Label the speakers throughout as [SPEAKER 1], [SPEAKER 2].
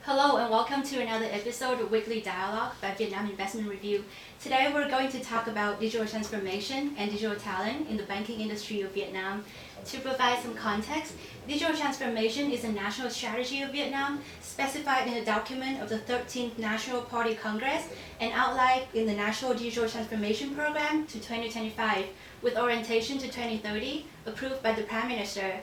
[SPEAKER 1] Hello and welcome to another episode of Weekly Dialogue by Vietnam Investment Review. Today we're going to talk about digital transformation and digital talent in the banking industry of Vietnam. To provide some context, digital transformation is a national strategy of Vietnam specified in a document of the 13th National Party Congress and outlined in the National Digital Transformation Program to 2025 with orientation to 2030 approved by the Prime Minister.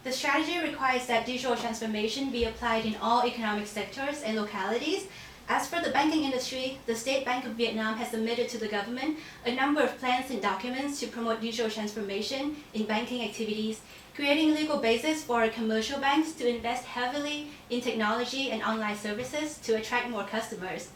[SPEAKER 1] The strategy requires that digital transformation be applied in all economic sectors and localities. As for the banking industry, the State Bank of Vietnam has submitted to the government a number of plans and documents to promote digital transformation in banking activities, creating legal basis for commercial banks to invest heavily in technology and online services to attract more customers.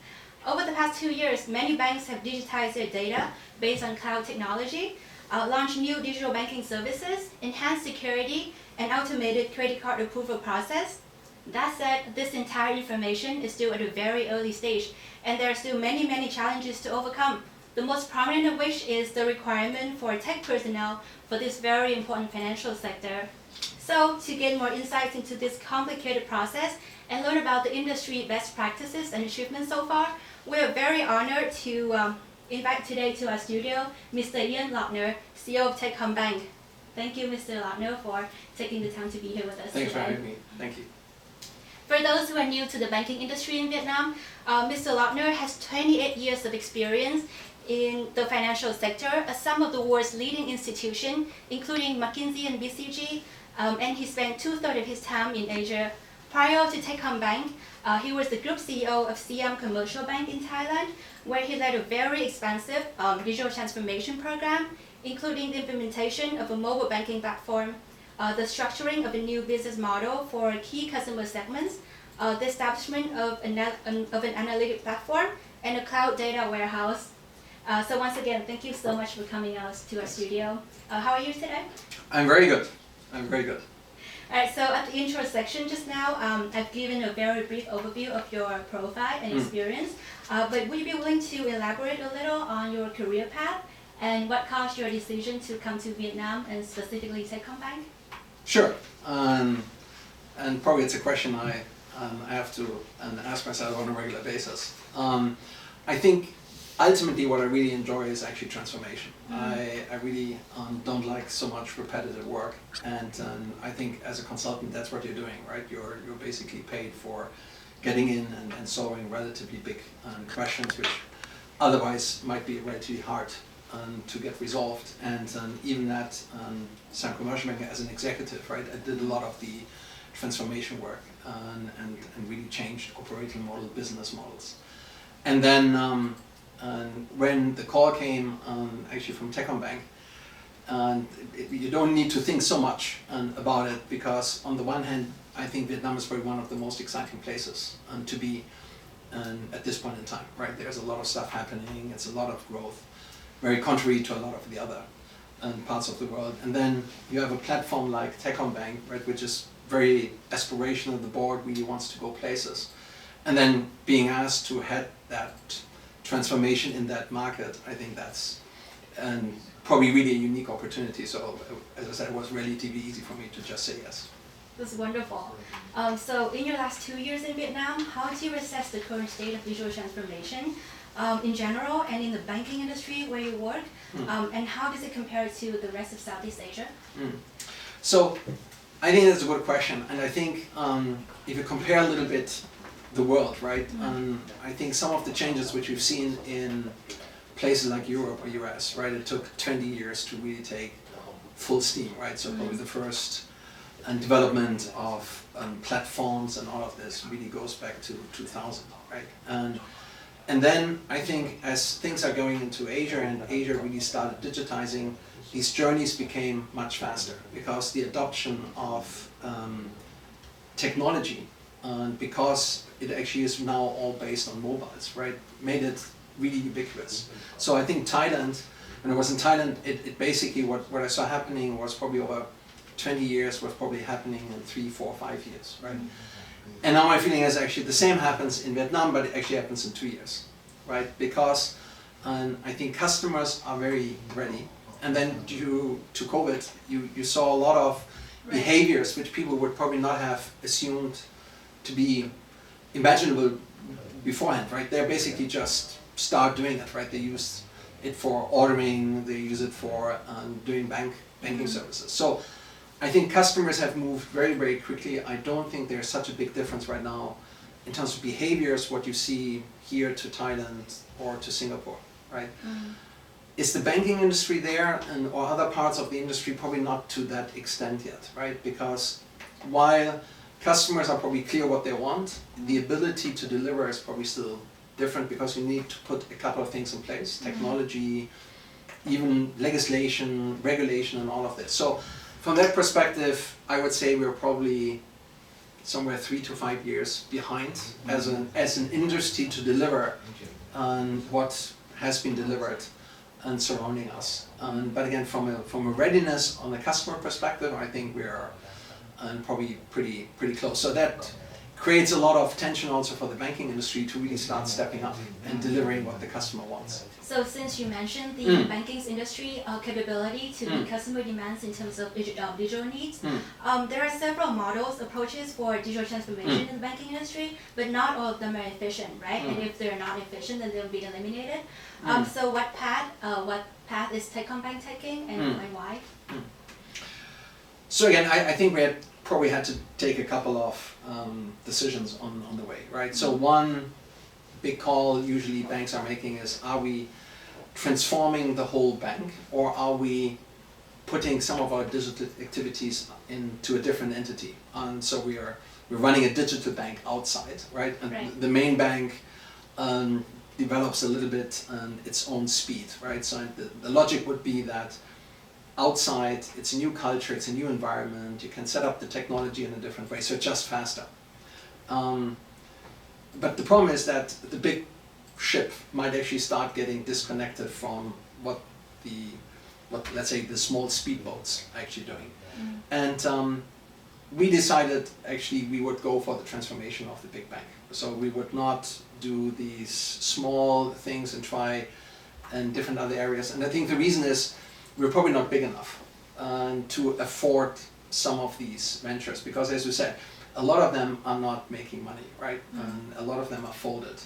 [SPEAKER 1] Over the past 2 years, many banks have digitized their data based on cloud technology, launched new digital banking services, enhanced security, and automated credit card approval process. That said, this entire information is still at a very early stage, and there are still many challenges to overcome. The most prominent of which is the requirement for tech personnel for this very important financial sector. So, to get more insights into this complicated process and learn about the industry best practices and achievements so far, we are very honored to invite today to our studio Mr. Ian Lochner, CEO of techcombank. Thank you, Mr. Lochner, for taking the time to be here with us
[SPEAKER 2] Thanks
[SPEAKER 1] today.
[SPEAKER 2] for having me. Thank you.
[SPEAKER 1] For those who are new to the banking industry in Vietnam, Mr. Lochner has 28 years of experience in the financial sector at some of the world's leading institutions, including McKinsey and BCG, and he spent 2/3 of his time in Asia. Prior to techcombank, he was the group CEO of Siam Commercial Bank in Thailand, where he led a very expansive digital transformation program, including the implementation of a mobile banking platform, the structuring of a new business model for key customer segments, the establishment of an analytic platform, and a cloud data warehouse. So once again, thank you so much for coming out to our studio. How are you today?
[SPEAKER 2] I'm very good. I'm very good.
[SPEAKER 1] Alright, so at the intro section just now, I've given a very brief overview of your profile and experience, but would you be willing to elaborate a little on your career path and what caused your decision to come to Vietnam and specifically techcombank?
[SPEAKER 2] Sure. And probably it's a question I have to ask myself on a regular basis. I think ultimately what I really enjoy is actually transformation. I really don't like so much repetitive work, and I think as a consultant that's what you're doing, right? You're basically paid for getting in and solving relatively big questions which otherwise might be relatively hard to get resolved. And even at Siam Commercial Bank as an executive, right, I did a lot of the transformation work and really changed operating model, business models. And then when the call came actually from techcombank, you don't need to think so much about it, because on the one hand I think Vietnam is probably one of the most exciting places to be at this point in time, right? There's a lot of stuff happening, it's a lot of growth, very contrary to a lot of the other parts of the world. And then you have a platform like techcombank, right, which is very aspirational. The board really wants to go places, and then being asked to head that transformation in that market, I think that's probably really a unique opportunity. So as I said, it was relatively easy for me to just say yes.
[SPEAKER 1] That's wonderful. So in your last 2 years in Vietnam, how do you assess the current state of digital transformation in general and in the banking industry where you work, and how does it compare to the rest of Southeast Asia?
[SPEAKER 2] So I think that's a good question, and I think if you compare a little bit the world, right, I think some of the changes which we've seen in places like Europe or US, right, it took 20 years to really take full steam, right? So probably the first development of platforms and all of this really goes back to 2000, right? And then I think as things are going into Asia and Asia really started digitizing, these journeys became much faster, because the adoption of technology, because it actually is now all based on mobiles, right, made it really ubiquitous. So I think Thailand, when I was in Thailand, it basically what I saw happening was probably over 20 years was probably happening in 3, 4, 5 years, right? And now my feeling is actually the same happens in Vietnam, but it actually happens in 2 years, right? Because I think customers are very ready. And then due to COVID, you saw a lot of behaviors which people would probably not have assumed to be imaginable beforehand, right? They're basically just start doing it, right? They use it for ordering, they use it for doing banking services. So I think customers have moved very, very quickly. I don't think there's such a big difference right now in terms of behaviors, what you see here to Thailand or to Singapore, right? Is the banking industry there or other parts of the industry? Probably not to that extent yet, right? Because while customers are probably clear what they want, the ability to deliver is probably still different because you need to put a couple of things in place, technology, even legislation, regulation and all of this. So from that perspective, I would say we're probably somewhere 3 to 5 years behind as an industry to deliver on what has been delivered and surrounding us. But again, from a readiness on the customer perspective, I think we are probably pretty close. So that creates a lot of tension also for the banking industry to really start stepping up and delivering what the customer wants.
[SPEAKER 1] So since you mentioned the banking industry capability to meet customer demands in terms of digital needs, there are several models, approaches for digital transformation in the banking industry, but not all of them are efficient, right? And if they're not efficient, then they'll be eliminated. So what path is techcombank taking and why?
[SPEAKER 2] So again, I think we probably had to take a couple of decisions on the way, right? So one big call usually banks are making is, are we transforming the whole bank or are we putting some of our digital activities into a different entity? And so we're running a digital bank outside, right? And the main bank develops a little bit its own speed, right? So the logic would be that outside, it's a new culture, it's a new environment, you can set up the technology in a different way, so it's just faster. But the problem is that the big ship might actually start getting disconnected from what let's say the small speedboats are actually doing. And we decided actually we would go for the transformation of the big bank. So we would not do these small things and try in different other areas. And I think the reason is we're probably not big enough to afford some of these ventures because, as you said, a lot of them are not making money, right? And a lot of them are folded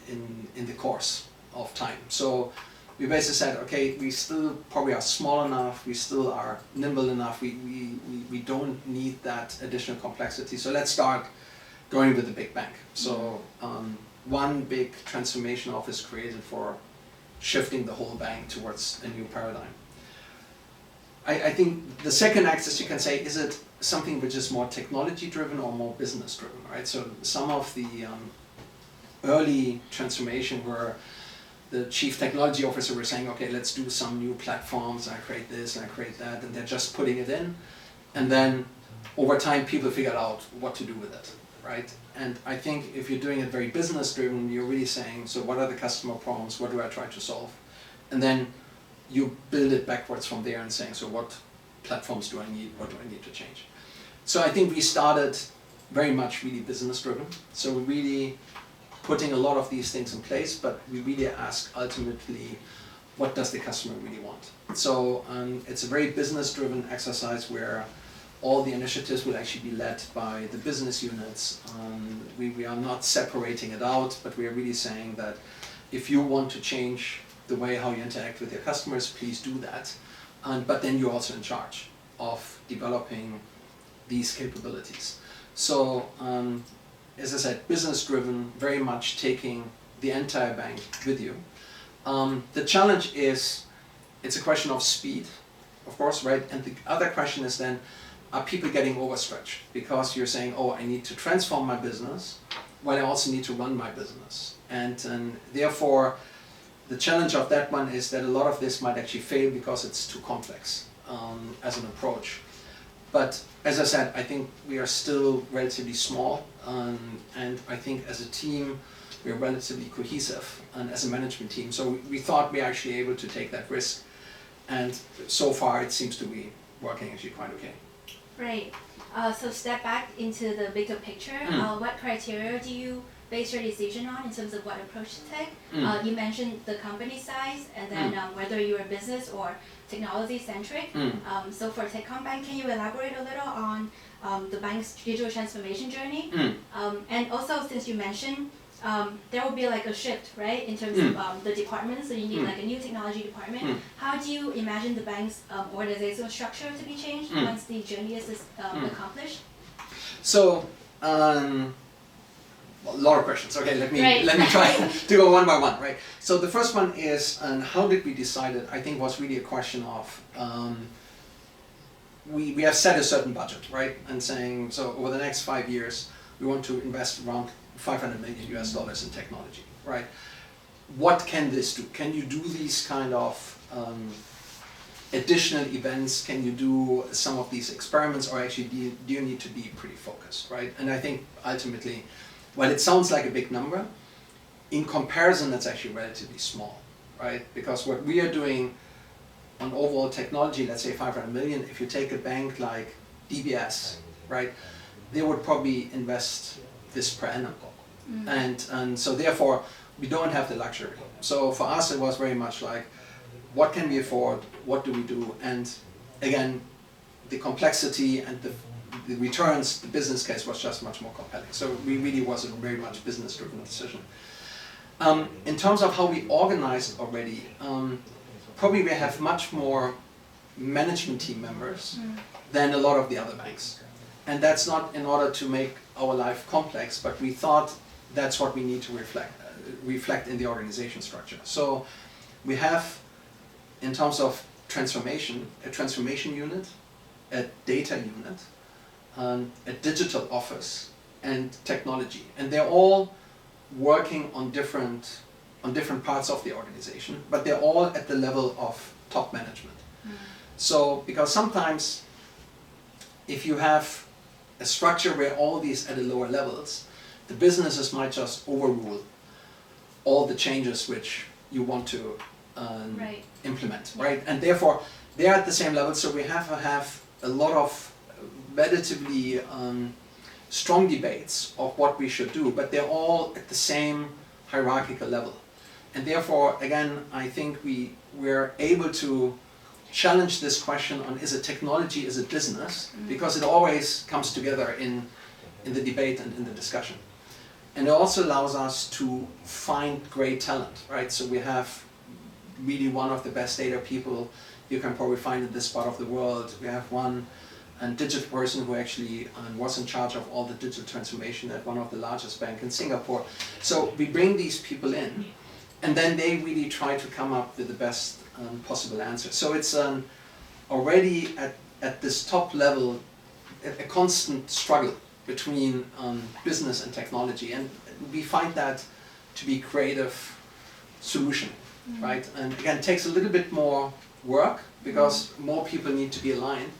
[SPEAKER 2] in the course of time. So we basically said, okay, we still probably are small enough, we still are nimble enough, we don't need that additional complexity. So let's start going with the big bank. So one big transformation office created for shifting the whole bank towards a new paradigm. I think the second axis you can say, is it something which is more technology driven or more business driven, right? So some of the early transformation where the chief technology officer was saying, okay, let's do some new platforms, I create this, I create that, and they're just putting it in. And then over time people figured out what to do with it, right? And I think if you're doing it very business driven, you're really saying, so what are the customer problems, what do I try to solve? And then you build it backwards from there and saying, so what platforms do I need, what do I need to change? So I think we started very much really business driven. So we're really putting a lot of these things in place, but we really ask ultimately, what does the customer really want? So it's a very business driven exercise where all the initiatives will actually be led by the business units. We are not separating it out, but we are really saying that if you want to change the way how you interact with your customers, please do that. But then you're also in charge of developing these capabilities. So as I said, business driven, very much taking the entire bank with you. The challenge is, it's a question of speed, of course, right? And the other question is then, are people getting overstretched? Because you're saying, oh, I need to transform my business, while I also need to run my business. And therefore, the challenge of that one is that a lot of this might actually fail because it's too complex as an approach. But as I said, I think we are still relatively small, and I think as a team, we are relatively cohesive, and as a management team. So we thought we were actually able to take that risk, and so far it seems to be working actually quite okay.
[SPEAKER 1] Right. So step back into the bigger picture. What criteria do you base your decision on in terms of what approach to take? You mentioned the company size and then whether you're a business or technology centric. So for techcombank, can you elaborate a little on the bank's digital transformation journey? And also, since you mentioned there will be like a shift, right, in terms of the department, so you need like a new technology department. How do you imagine the bank's organizational structure to be changed once the journey is accomplished?
[SPEAKER 2] So, a lot of questions. Okay, let me try to go one by one, right? So the first one is, how did we decide it? I think was really a question of, we have set a certain budget, right? And saying, so over the next 5 years, we want to invest around $500 million in technology, right? What can this do? Can you do these kind of additional events? Can you do some of these experiments, or actually do you need to be pretty focused, right? And I think ultimately, while it sounds like a big number, in comparison, that's actually relatively small, right? Because what we are doing on overall technology, let's say 500 million, if you take a bank like DBS, right, they would probably invest this per annum. And so therefore, we don't have the luxury. So for us, it was very much like, what can we afford? What do we do? And again, the complexity and the returns, the business case was just much more compelling. So we really was a very much business-driven decision. In terms of how we organized already, probably we have much more management team members than a lot of the other banks. And that's not in order to make our life complex, but we thought that's what we need to reflect in the organization structure. So we have, in terms of transformation, a transformation unit, a data unit, a digital office, and technology. And they're all working on different parts of the organization, but they're all at the level of top management. So, because sometimes if you have a structure where all these at the lower levels, the businesses might just overrule all the changes which you want to implement, right? And therefore, they're at the same level, so we have to have a lot of relatively strong debates of what we should do, but they're all at the same hierarchical level. And therefore, again, I think we're able to challenge this question on, is it technology, is it business? Because it always comes together in the debate and in the discussion. And it also allows us to find great talent, right? So we have really one of the best data people you can probably find in this part of the world. We have one digital person who actually was in charge of all the digital transformation at one of the largest banks in Singapore. So we bring these people in, and then they really try to come up with the best possible answer. So it's already at this top level a constant struggle between business and technology, and we find that to be creative solution, right? And again, it takes a little bit more work because more people need to be aligned,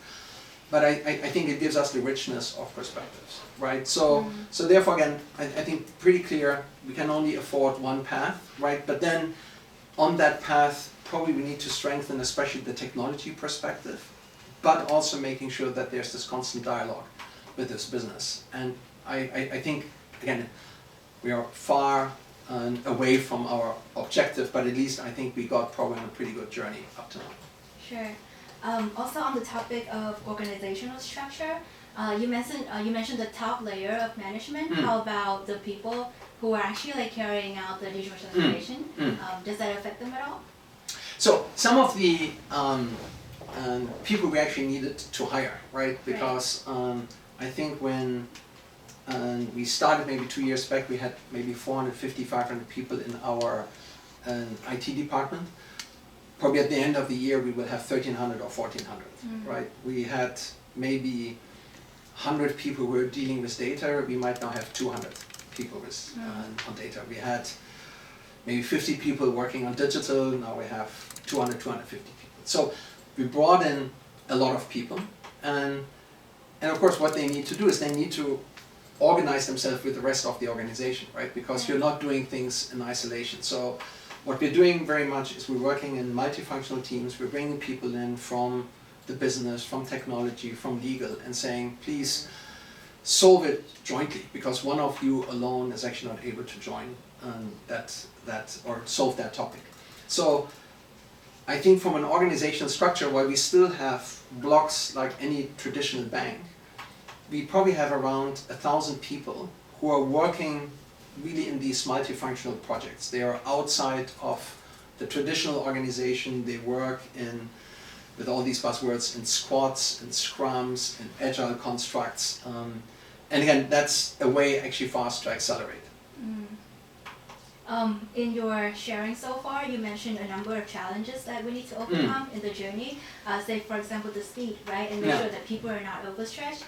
[SPEAKER 2] but I think it gives us the richness of perspectives, right? So therefore, again, I think pretty clear we can only afford one path, right? But then on that path, probably we need to strengthen especially the technology perspective, but also making sure that there's this constant dialogue with this business. And I think, again, we are far away from our objective, but at least I think we got probably on a pretty good journey up to now.
[SPEAKER 1] Sure. Also on the topic of organizational structure, you mentioned the top layer of management. How about the people who are actually like carrying out the digital transformation? Does that affect them at all?
[SPEAKER 2] So some of the people we actually needed to hire, right? Because I think when we started maybe 2 years back, we had maybe 450, 500 people in our IT department. Probably at the end of the year, we will have 1,300 or 1,400, right? We had maybe 100 people who were dealing with data. We might now have 200 people with, on data. We had maybe 50 people working on digital. Now we have 200, 250 people. So we brought in a lot of people. And of course, what they need to do is they need to organize themselves with the rest of the organization, right? Because you're not doing things in isolation. So what we're doing very much is we're working in multifunctional teams. We're bringing people in from the business, from technology, from legal, and saying, please solve it jointly, because one of you alone is actually not able to join that or solve that topic. So I think from an organizational structure, while we still have blocks like any traditional bank, we probably have around 1,000 people who are working really in these multifunctional projects. They are outside of the traditional organization. They work in, with all these buzzwords, in squads, in scrums, in agile constructs. And again, that's a way actually for us to accelerate.
[SPEAKER 1] In your sharing so far, you mentioned a number of challenges that we need to overcome in the journey. Say, for example, the speed, right? And make sure that people are not overstretched.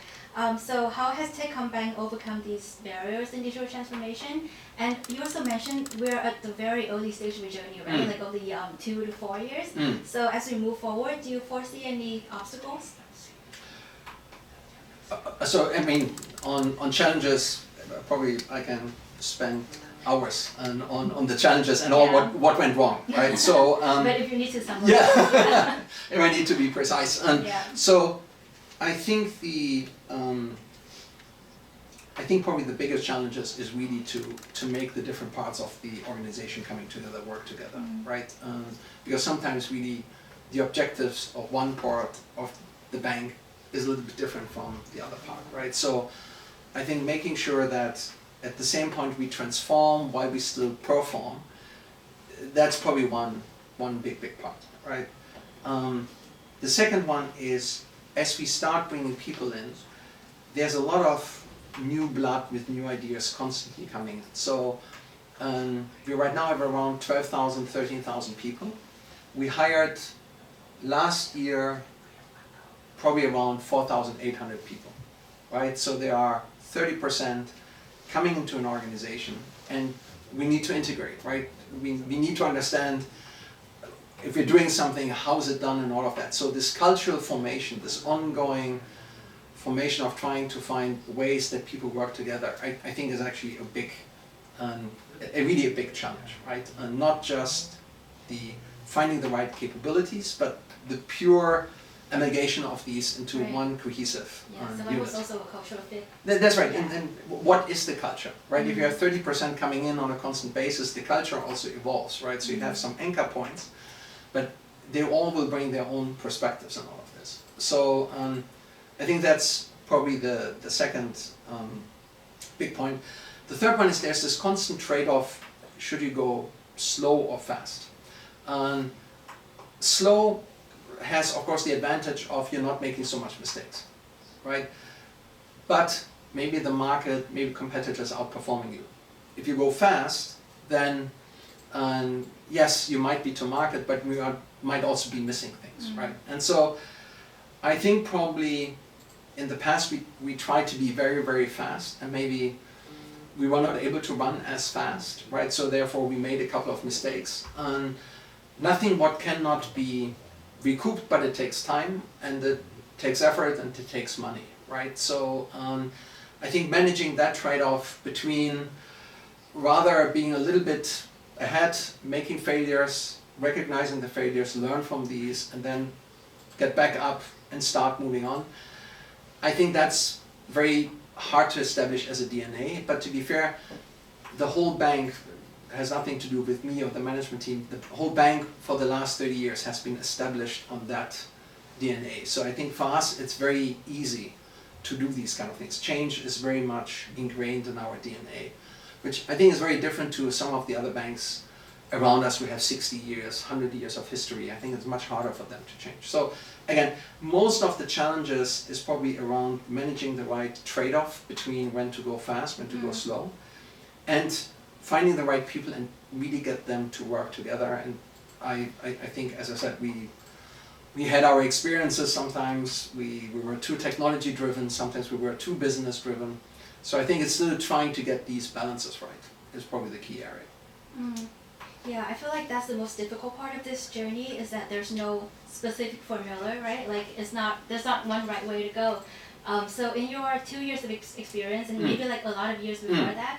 [SPEAKER 1] So how has techcombank overcome these barriers in digital transformation? And you also mentioned we're at the very early stage of the journey, right? Like only 2 to 4 years. So as we move forward, do you foresee any obstacles?
[SPEAKER 2] So I mean, on challenges, probably I can spend hours on the challenges and all what went wrong, right? So
[SPEAKER 1] but if you need to summarize,
[SPEAKER 2] if I need to be precise, so I think I think probably the biggest challenges is really to make the different parts of the organization coming together work together, right? Because sometimes really the objectives of one part of the bank is a little bit different from the other part, right? So I think making sure that at the same point we transform while we still perform, that's probably one big part, right? The second one is, as we start bringing people in, there's a lot of new blood with new ideas constantly coming in. So we right now have around 12,000, 13,000 people. We hired last year probably around 4,800 people, right? So there are 30% coming into an organization, and we need to integrate, right? We need to understand if we're doing something, how is it done and all of that. So this cultural formation, this ongoing formation of trying to find ways that people work together, I think is actually really a big challenge, right? And not just the finding the right capabilities, but the pure amalgamation of these into one cohesive
[SPEAKER 1] so
[SPEAKER 2] unit.
[SPEAKER 1] was also a cultural fit.
[SPEAKER 2] That's right, and what is the culture, right? If you have 30% coming in on a constant basis, the culture also evolves, right? So you have some anchor points, but they all will bring their own perspectives on all of this. So I think that's probably the second big point. The third one is there's this constant trade-off, should you go slow or fast? Slow has, of course, the advantage of you're not making so much mistakes, right? But maybe the market, maybe competitors are outperforming you. If you go fast, then yes, you might be to market, but we might also be missing things, right? And so I think probably in the past we tried to be very, very fast, and maybe we were not able to run as fast, right? So therefore we made a couple of mistakes. Nothing what cannot be recouped, but it takes time, and it takes effort, and it takes money, right? So I think managing that trade-off between rather being a little bit ahead, making failures, recognizing the failures, learn from these, and then get back up and start moving on. I think that's very hard to establish as a DNA, but to be fair, the whole bank has nothing to do with me or the management team. The whole bank for the last 30 years has been established on that DNA. So I think for us it's very easy to do these kind of things. Change is very much ingrained in our DNA, which I think is very different to some of the other banks around us who have 60 years, 100 years of history. I think it's much harder for them to change. So again, most of the challenges is probably around managing the right trade-off between when to go fast, when to go slow, and finding the right people and really get them to work together. And I think, as I said, we had our experiences. Sometimes we were too technology driven, sometimes we were too business driven. So I think it's still trying to get these balances right is probably the key area.
[SPEAKER 1] Yeah, I feel like that's the most difficult part of this journey, is that there's no specific formula, right? Like there's not one right way to go. So in your 2 years of experience, and maybe like a lot of years before that,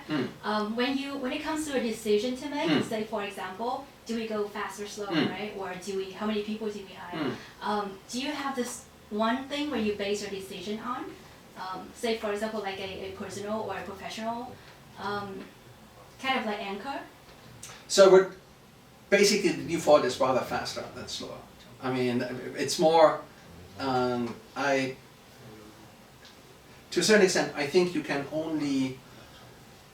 [SPEAKER 1] when it comes to a decision to make, say for example, do we go fast or slow, right? Or how many people do we hire? Do you have this one thing where you base your decision on? say for example like a personal or a professional kind of like anchor?
[SPEAKER 2] So basically the default is rather faster than slower. I mean, it's more, to a certain extent, I think you can only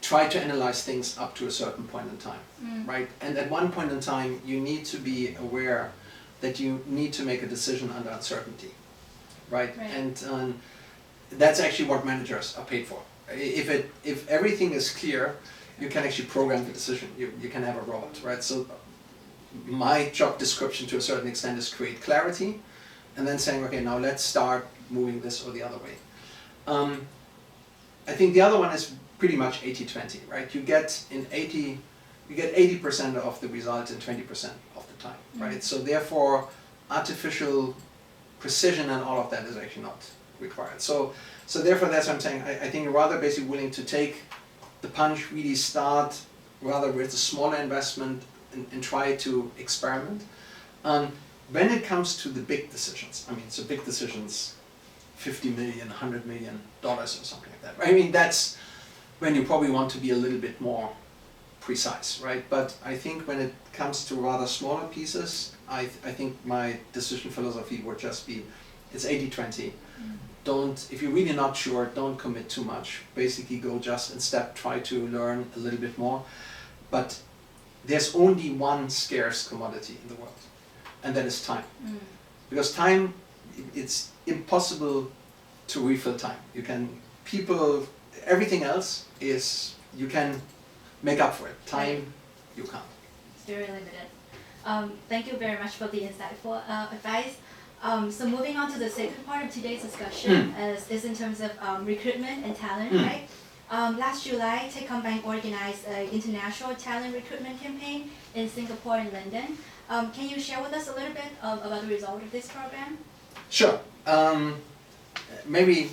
[SPEAKER 2] try to analyze things up to a certain point in time, right? And at one point in time, you need to be aware that you need to make a decision under uncertainty, right? And that's actually what managers are paid for. If everything is clear, you can actually program the decision. You can have a robot, right? So my job description to a certain extent is create clarity, and then saying, okay, now let's start moving this or the other way. I think the other one is pretty much 80-20, right? You get 80% of the result in 20% of the time, right? So therefore, artificial precision and all of that is actually not required. So therefore, that's what I'm saying. I think you're rather basically willing to take the punch, really start rather with a smaller investment and try to experiment. When it comes to the big decisions, I mean, so big decisions, $50 million, $100 million or something like that. Right? I mean, that's when you probably want to be a little bit more precise, right? But I think when it comes to rather smaller pieces, I think my decision philosophy would just be, it's 80-20. If you're really not sure, don't commit too much. Basically go just in step, try to learn a little bit more. But there's only one scarce commodity in the world, and that is time. Because time, it's impossible to refill time. Everything else is, you can make up for it. Time, you can't.
[SPEAKER 1] It's very limited. Thank you very much for the insightful advice. So moving on to the second part of today's discussion is in terms of recruitment and talent, right? Last July, techcombank organized an international talent recruitment campaign in Singapore and London. Can you share with us a little bit about the result of this program?
[SPEAKER 2] Sure. Maybe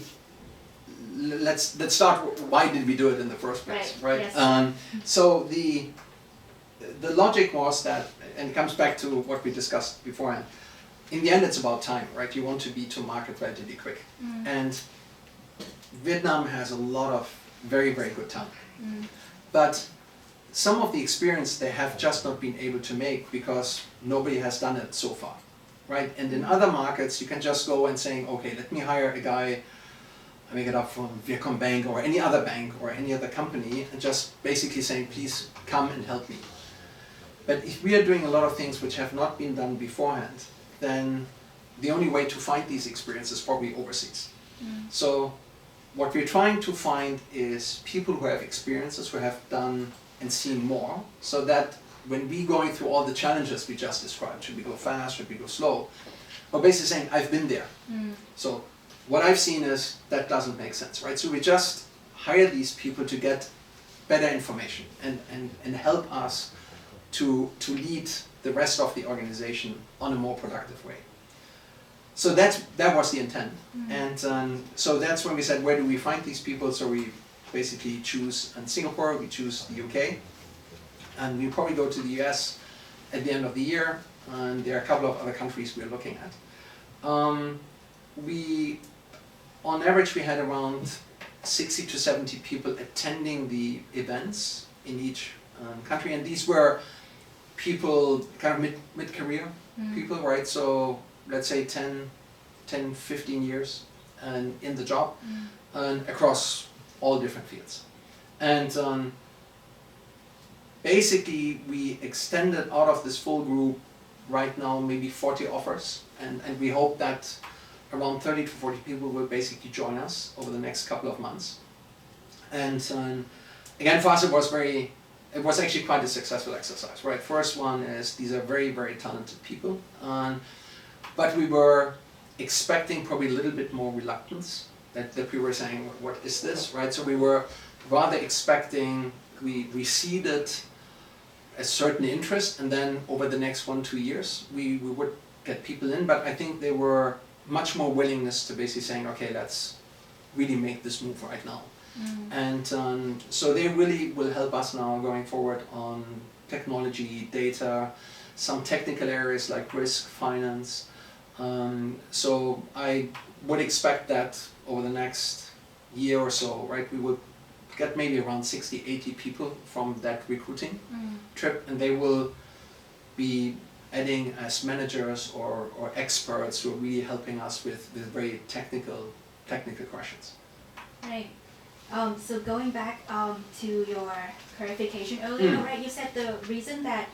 [SPEAKER 2] let's start. Why did we do it in the first place, right?
[SPEAKER 1] Yes.
[SPEAKER 2] So the logic was that, and it comes back to what we discussed beforehand. In the end, it's about time, right? You want to be to market relatively quick, and Vietnam has a lot of very, very good talent, but some of the experience they have just not been able to make because nobody has done it so far, right? And in other markets, you can just go and saying, okay, let me hire a guy, I make it up from Recruitment or any other bank or any other company, and just basically saying, please come and help me. But if we are doing a lot of things which have not been done beforehand, then the only way to find these experiences is probably overseas. So what we're trying to find is people who have experiences, who have done and seen more, so that when we going through all the challenges we just described, should we go fast, should we go slow, we're basically saying, I've been there. So what I've seen is that doesn't make sense, right? So we just hire these people to get better information and help us to lead the rest of the organization on a more productive way. So that was the intent. And so that's when we said, where do we find these people? So we basically choose in Singapore, we choose the UK, and we probably go to the US at the end of the year, and there are a couple of other countries we're looking at. On average, we had around 60 to 70 people attending the events in each country, and these were people kind of mid-career people, right? So let's say 10, 15 years and in the job, and across all different fields. And basically we extended out of this full group right now maybe 40 offers, and we hope that around 30 to 40 people will basically join us over the next couple of months. And again, for us it was actually quite a successful exercise, right? First one is these are very, very talented people, but we were expecting probably a little bit more reluctance, that we were saying, what is this, right? So we were rather expecting, we seeded a certain interest, and then over the next 1-2 years, we would get people in, but I think there were much more willingness to basically saying, okay, let's really make this move right now. And so they really will help us now going forward on technology, data, some technical areas like risk, finance. So I would expect that over the next year or so, right, we will get maybe around 60, 80 people from that recruiting trip, and they will be adding as managers or experts who are really helping us with very technical questions.
[SPEAKER 1] Right. So going back to your clarification earlier, right? You said the reason that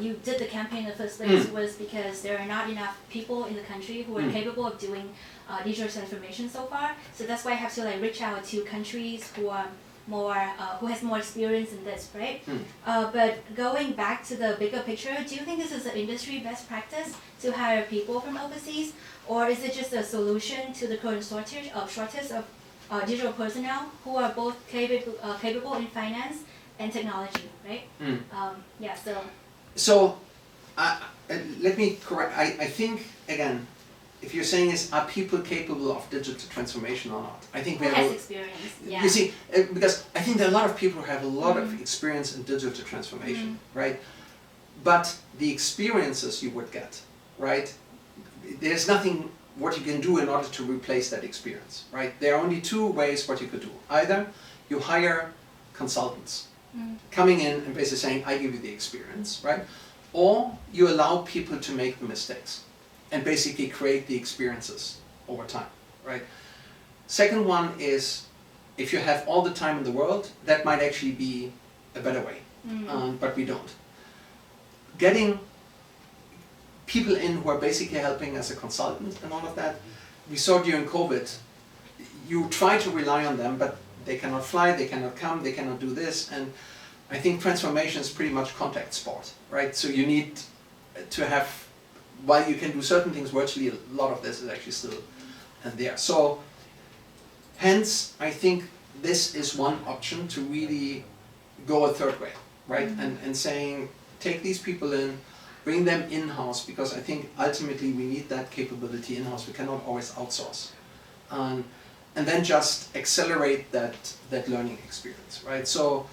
[SPEAKER 1] you did the campaign in the first place was because there are not enough people in the country who are capable of doing digital transformation so far. So that's why I have to like reach out to countries who are more who has more experience in this, right? But going back to the bigger picture, do you think this is an industry best practice to hire people from overseas, or is it just a solution to the current shortage of digital personnel who are both capable in finance and technology, right? Yeah.
[SPEAKER 2] So let me correct. I think again, if you're saying is are people capable of digital transformation or not? I think we
[SPEAKER 1] who
[SPEAKER 2] have
[SPEAKER 1] has experience. Yeah.
[SPEAKER 2] You see, because I think there are a lot of people who have a lot of experience in digital transformation, right? But the experiences you would get, right? There's nothing what you can do in order to replace that experience, right? There are only two ways what you could do. Either you hire consultants coming in and basically saying, I give you the experience, right? Or you allow people to make the mistakes and basically create the experiences over time, right? Second one is, if you have all the time in the world, that might actually be a better way, but we don't. Getting people in who are basically helping as a consultant and all of that, we saw during COVID, you try to rely on them, but they cannot fly, they cannot come, they cannot do this, and I think transformation is pretty much contact sport, right? So you need to have, while you can do certain things virtually, a lot of this is actually still there. So hence, I think this is one option to really go a third way, right? And saying, take these people in, bring them in-house, because I think ultimately we need that capability in-house. We cannot always outsource. And then just accelerate that learning experience, right? So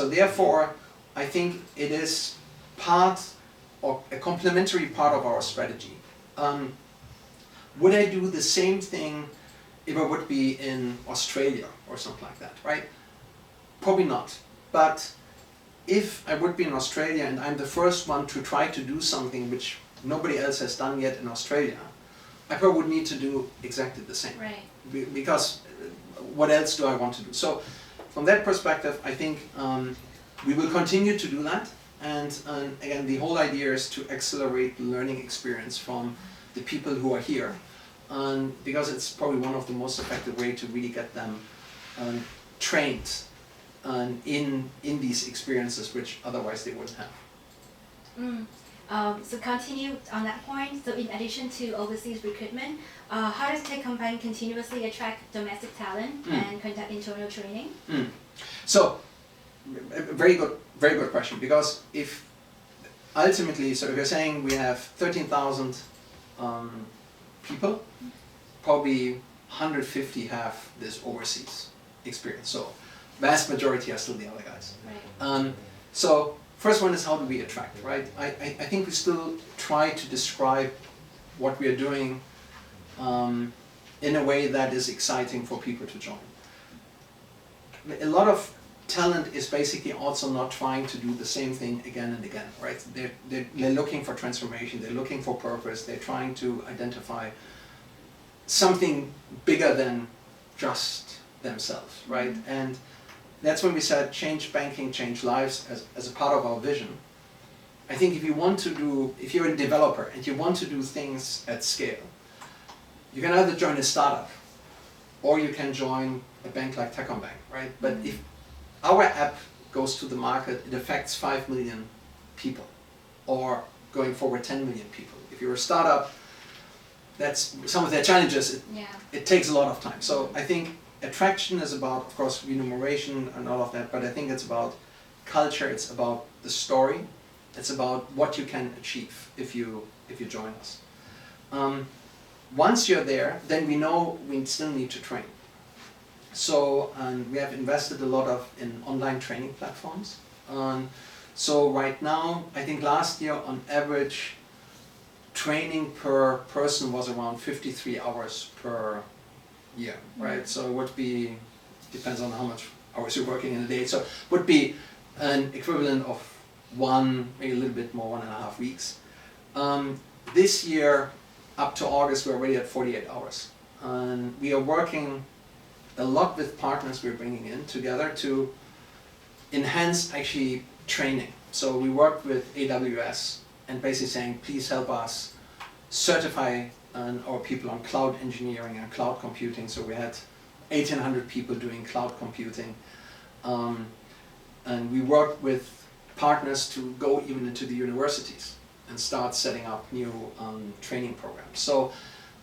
[SPEAKER 2] therefore, I think it is part or a complementary part of our strategy. Would I do the same thing if I would be in Australia or something like that, right? Probably not. But if I would be in Australia and I'm the first one to try to do something which nobody else has done yet in Australia, I probably would need to do exactly the same.
[SPEAKER 1] Right.
[SPEAKER 2] Because what else do I want to do? So from that perspective, I think we will continue to do that. And again, the whole idea is to accelerate the learning experience from the people who are here. Because it's probably one of the most effective way to really get them trained in these experiences which otherwise they wouldn't have.
[SPEAKER 1] So continue on that point. So in addition to overseas recruitment, how does techcombank continuously attract domestic talent and conduct internal training?
[SPEAKER 2] So very good question, because if ultimately, so if you're saying we have 13,000 people, probably 150 have this overseas experience. So vast majority are still the other guys.
[SPEAKER 1] Right.
[SPEAKER 2] So first one is how do we attract, right? I think we still try to describe what we are doing in a way that is exciting for people to join. A lot of talent is basically also not trying to do the same thing again and again, right? They're looking for transformation, they're looking for purpose, they're trying to identify something bigger than just themselves, right? And that's when we said change banking, change lives as a part of our vision. I think if you're a developer and you want to do things at scale, you can either join a startup or you can join a bank like techcombank, right? But if our app goes to the market, it affects 5 million people, or going forward 10 million people. If you're a startup, that's some of their challenges. It takes a lot of time. So I think attraction is about, of course, remuneration and all of that, but I think it's about culture, it's about the story, it's about what you can achieve if you join us. Once you're there, then we know we still need to train. So we have invested a lot in online training platforms. So right now, I think last year on average, training per person was around 53 hours per year, right? So it would be depends on how much hours you're working in a day. So would be an equivalent of one, maybe a little bit more, 1.5 weeks. This year, up to August, we're already at 48 hours. And we are working a lot with partners we're bringing in together to enhance actually training. So we worked with AWS and basically saying, please help us certify our people on cloud engineering and cloud computing. So we had 1,800 people doing cloud computing. And we worked with partners to go even into the universities and start setting up new training programs. So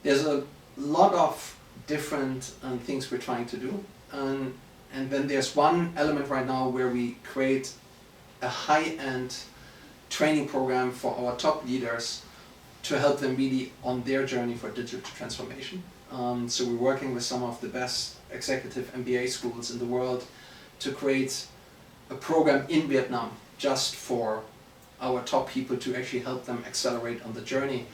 [SPEAKER 2] there's a lot of different things we're trying to do. And then there's one element right now where we create a high-end training program for our top leaders to help them really on their journey for digital transformation. So we're working with some of the best executive MBA schools in the world to create a program in Vietnam just for our top people to actually help them accelerate on the journey.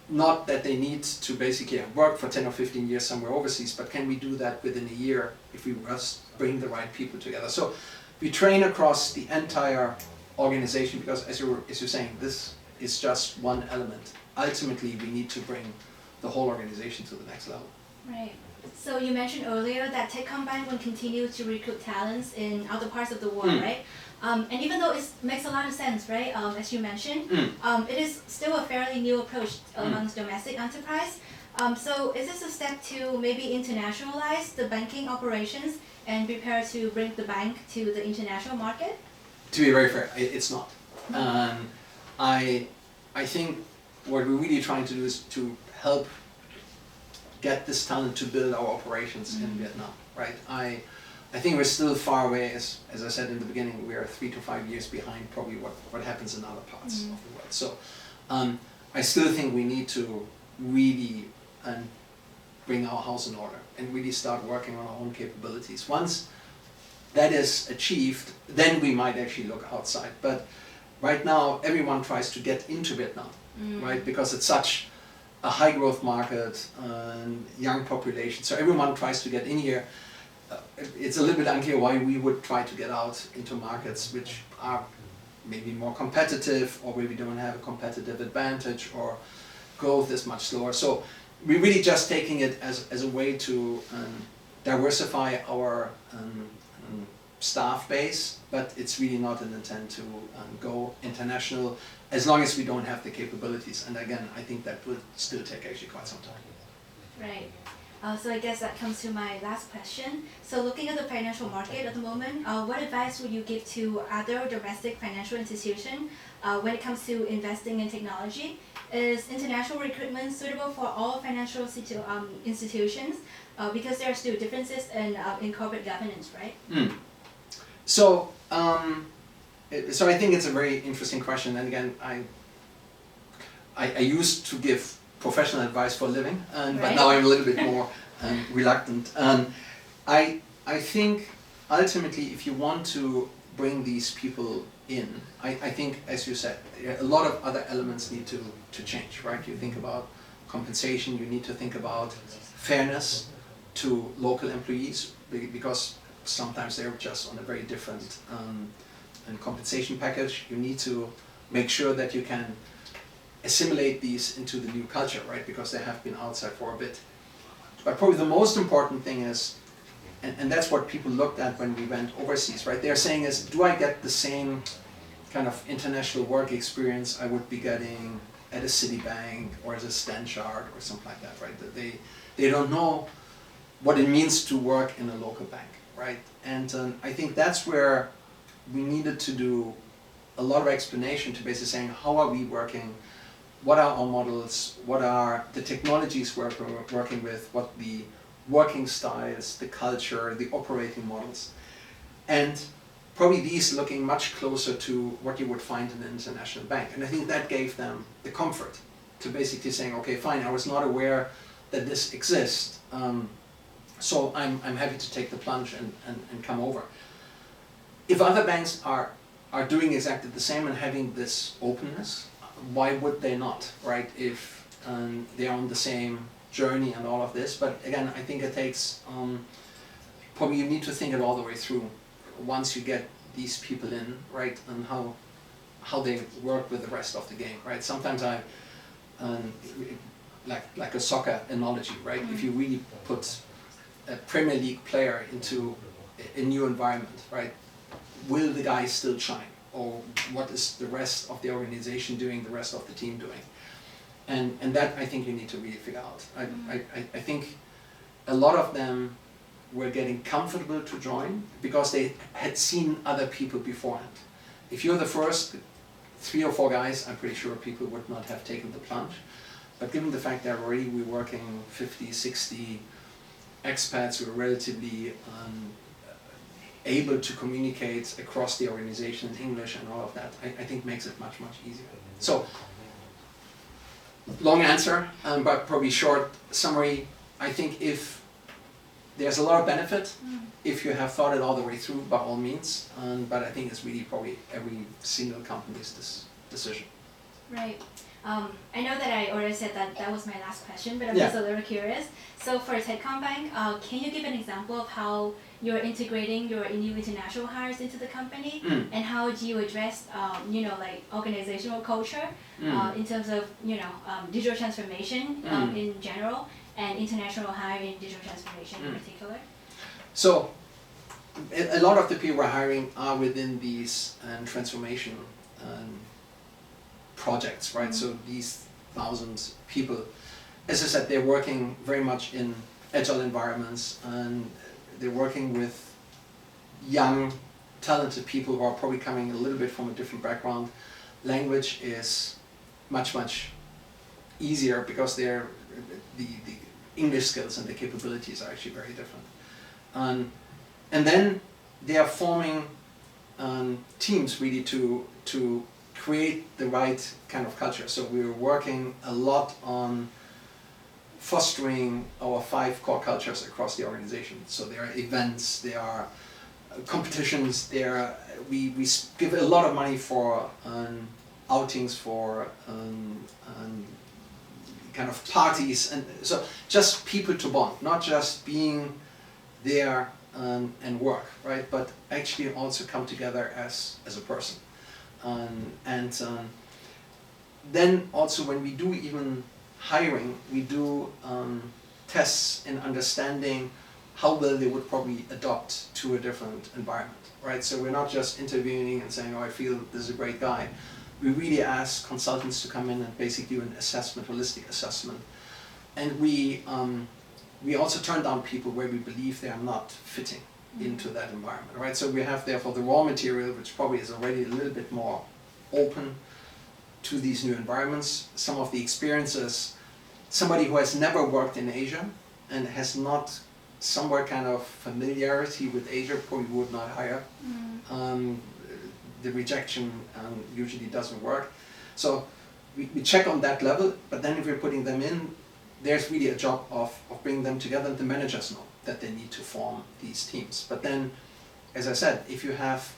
[SPEAKER 2] Not that they need to basically work for 10 or 15 years somewhere overseas, but can we do that within a year if we just bring the right people together? So we train across the entire organization because as you're saying, this is just one element. Ultimately, we need to bring the whole organization to the next level.
[SPEAKER 1] Right. So you mentioned earlier that techcombank will continue to recruit talents in other parts of the world, right? And even though it makes a lot of sense, right, as you mentioned, it is still a fairly new approach amongst domestic enterprise. So is this a step to maybe internationalize the banking operations and prepare to bring the bank to the international market?
[SPEAKER 2] To be very fair, it's not. I think what we're really trying to do is to help get this talent to build our operations in Vietnam, right? I think we're still far away, as I said in the beginning, we are 3 to 5 years behind probably what happens in other parts of the world. So I still think we need to really bring our house in order and really start working on our own capabilities. Once that is achieved, then we might actually look outside. But right now, everyone tries to get into Vietnam, right? Because it's such a high growth market, young population. So everyone tries to get in here. It's a little bit unclear why we would try to get out into markets which are maybe more competitive or where we don't have a competitive advantage or growth is much slower. So we're really just taking it as a way to diversify our staff base, but it's really not an intent to go international as long as we don't have the capabilities. And again, I think that will still take actually quite some time.
[SPEAKER 1] Right. So I guess that comes to my last question. So looking at the financial market at the moment, what advice would you give to other domestic financial institutions when it comes to investing in technology? Is international recruitment suitable for all financial institutions? Because there are still differences in corporate governance, right?
[SPEAKER 2] So I think it's a very interesting question. And again, I used to give professional advice for a living, but now I'm a little bit more reluctant. I think ultimately, if you want to bring these people in, I think, as you said, a lot of other elements need to change, right? You think about compensation, you need to think about fairness to local employees, because sometimes they're just on a very different compensation package. You need to make sure that you can assimilate these into the new culture, right? Because they have been outside for a bit. But probably the most important thing is, and that's what people looked at when we went overseas, right? They're saying is, do I get the same kind of international work experience I would be getting at a Citibank or as a Stanchart or something like that, right? That they don't know what it means to work in a local bank, right? And I think that's where we needed to do a lot of explanation to basically saying, how are we working? What are our models? What are the technologies we're working with? What the working styles, the culture, the operating models? And probably these looking much closer to what you would find in an international bank. And I think that gave them the comfort to basically saying, okay, fine, I was not aware that this exists. So I'm happy to take the plunge and come over. If other banks are doing exactly the same and having this openness, why would they not, right? If they are on the same journey and all of this. But again, I think it takes probably you need to think it all the way through once you get these people in, right, and how they work with the rest of the game, right? Sometimes like a soccer analogy, right? If you really put a Premier League player into a new environment, right, will the guy still shine? Or what is the rest of the organization doing, the rest of the team doing? And that I think you need to really figure out. I think a lot of them were getting comfortable to join because they had seen other people beforehand. If you're the first 3 or 4 guys, I'm pretty sure people would not have taken the plunge. But given the fact that already we're working 50, 60 expats, we're relatively able to communicate across the organization in English and all of that, I think makes it much, much easier. So, long answer, but probably short summary. I think if there's a lot of benefit, if you have thought it all the way through, by all means, but I think it's really probably every single company's decision.
[SPEAKER 1] Right. I know that I already said that that was my last question, but I'm
[SPEAKER 2] Yeah.
[SPEAKER 1] just a little curious. So for techcombank, can you give an example of how you're integrating your new international hires into the company, and how do you address, like organizational culture in terms of, digital transformation in general, and international hire in digital transformation in particular?
[SPEAKER 2] So, a lot of the people we're hiring are within these transformation projects, right? So these 1,000 people, as I said, they're working very much in agile environments, and they're working with young, talented people who are probably coming a little bit from a different background. Language is much, much easier because the English skills and the capabilities are actually very different. And then they are forming teams really to create the right kind of culture. So we're working a lot on fostering our 5 core cultures across the organization. So there are events, there are competitions, we give a lot of money for outings, for kind of parties, and so just people to bond, not just being there and work, right? But actually also come together as a person. Then also when we do even hiring, we do tests in understanding how well they would probably adopt to a different environment, right? So we're not just interviewing and saying, oh, I feel this is a great guy. We really ask consultants to come in and basically do an assessment, holistic assessment. And we also turn down people where we believe they are not fitting into that environment, right? So we have therefore the raw material, which probably is already a little bit more open to these new environments. Some of the experiences, somebody who has never worked in Asia and has not somewhere kind of familiarity with Asia probably would not hire. The rejection usually doesn't work. So we check on that level, but then if we're putting them in, there's really a job of bringing them together, and the managers know that they need to form these teams. But then, as I said, if you have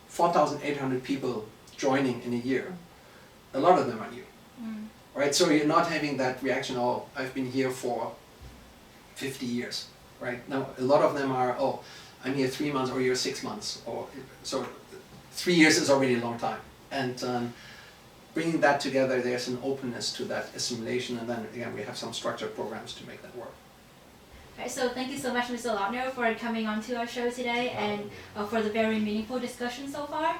[SPEAKER 2] 4,800 people joining in a year, a lot of them are new, right? So you're not having that reaction, oh, I've been here for 50 years, right? Now, a lot of them are, oh, I'm here 3 months or you're 6 months, or so 3 years is already a long time. And bringing that together, there's an openness to that assimilation, and then again, we have some structured programs to make that work.
[SPEAKER 1] Okay, so thank you so much, Mr. Lautner, for coming on to our show today and for the very meaningful discussion so far.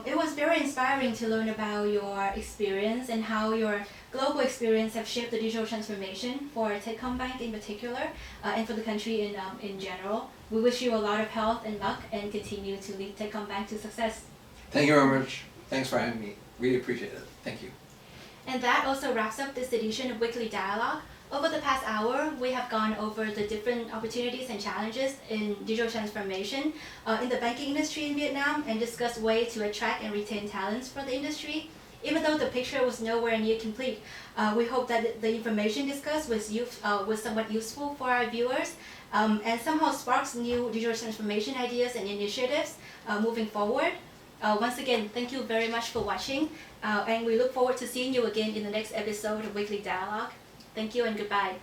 [SPEAKER 1] It was very inspiring to learn about your experience and how your global experience have shaped the digital transformation for techcombank in particular, and for the country in general. We wish you a lot of health and luck and continue to lead techcombank to success.
[SPEAKER 2] Thank you very much. Thanks for having me. Really appreciate it. Thank you.
[SPEAKER 1] And that also wraps up this edition of Weekly Dialogue. Over the past hour, we have gone over the different opportunities and challenges in digital transformation in the banking industry in Vietnam, and discussed ways to attract and retain talents for the industry. Even though the picture was nowhere near complete, we hope that the information discussed was somewhat useful for our viewers, and somehow sparks new digital transformation ideas and initiatives moving forward. Once again, thank you very much for watching, and we look forward to seeing you again in the next episode of Weekly Dialogue. Thank you and goodbye.